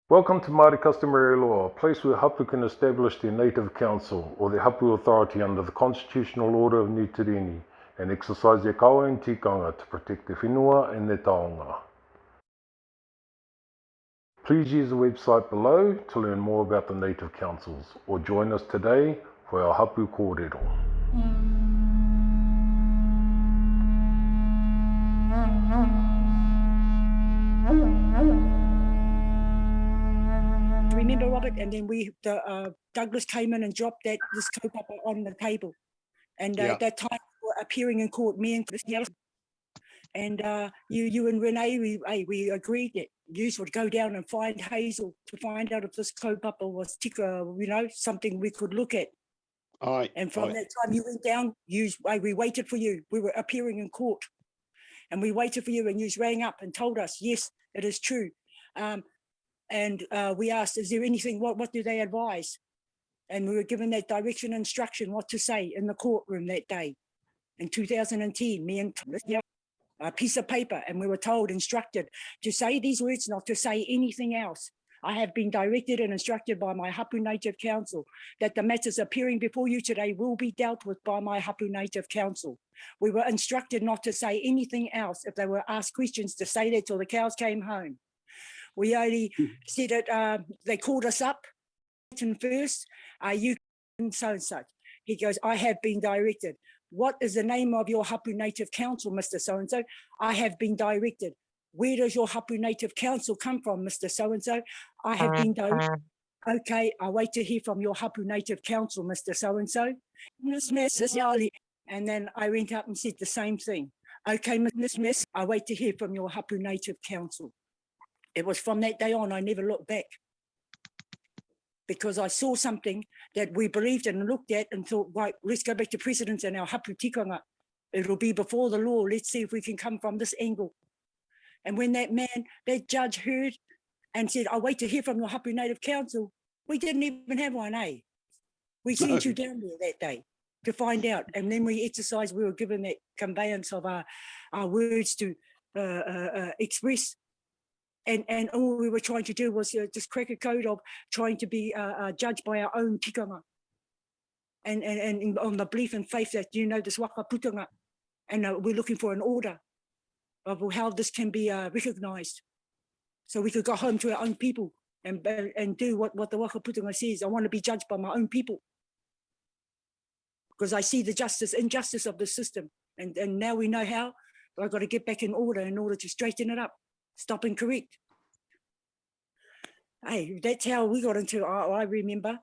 Welcome to Māori Customary Law, a place where Hapu can establish their native council or their Hapu authority under the constitutional order of New Te Reni and exercise their kawa and tikanga to protect their whenua and their taonga. Please use the website below to learn more about the native councils or join us today for our Hapu korero. Remember, Robert, and then Douglas came in and dropped this kaupapa on the table, and at that time we were appearing in court, me and Chris, and you and Renee, we agreed that you would go down and find Hazel to find out if this kaupapa was something we could look at. And from that time you went down, we waited for you. We were appearing in court, and we waited for you, and you rang up and told us, yes, it is true. And we asked, is there anything, what do they advise? And we were given that direction and instruction what to say in the courtroom that day. In 2010, me and a piece of paper, and we were instructed to say these words, not to say anything else. I have been directed and instructed by my Hapu Native Council that the matters appearing before you today will be dealt with by my Hapu Native Council. We were instructed not to say anything else. If they were asked questions, to say that till the cows came home. We only said it, they called us up and first, you so-and-so. He goes, I have been directed. What is the name of your Hapu Native Council, Mr. So-and-so? I have been directed. Where does your Hapu Native Council come from, Mr. So-and-so? I have been directed. Okay, I wait to hear from your Hapu Native Council, Mr. So-and-so. And then I went up and said the same thing. Okay, Miss, I wait to hear from your Hapu Native Council. It was from that day on, I never looked back, because I saw something that we believed in and looked at and thought, right, let's go back to precedence and our hapu tikanga. It'll be before the law. Let's see if we can come from this angle. And when that judge heard and said, I wait to hear from your Hapu Native Council, we didn't even have one, eh? We sent you down there that day to find out. And then we exercised, we were given that conveyance of our words to express. And all we were trying to do was just crack a code of trying to be judged by our own tikanga. And on the belief and faith that, this whakaputanga. And we're looking for an order of how this can be recognised. So we could go home to our own people and do what the whakaputanga says. I want to be judged by my own people. Because I see the injustice of the system. And now we know how. I've got to get back in order to straighten it up. Stop and correct. Hey, that's how we got into, I remember,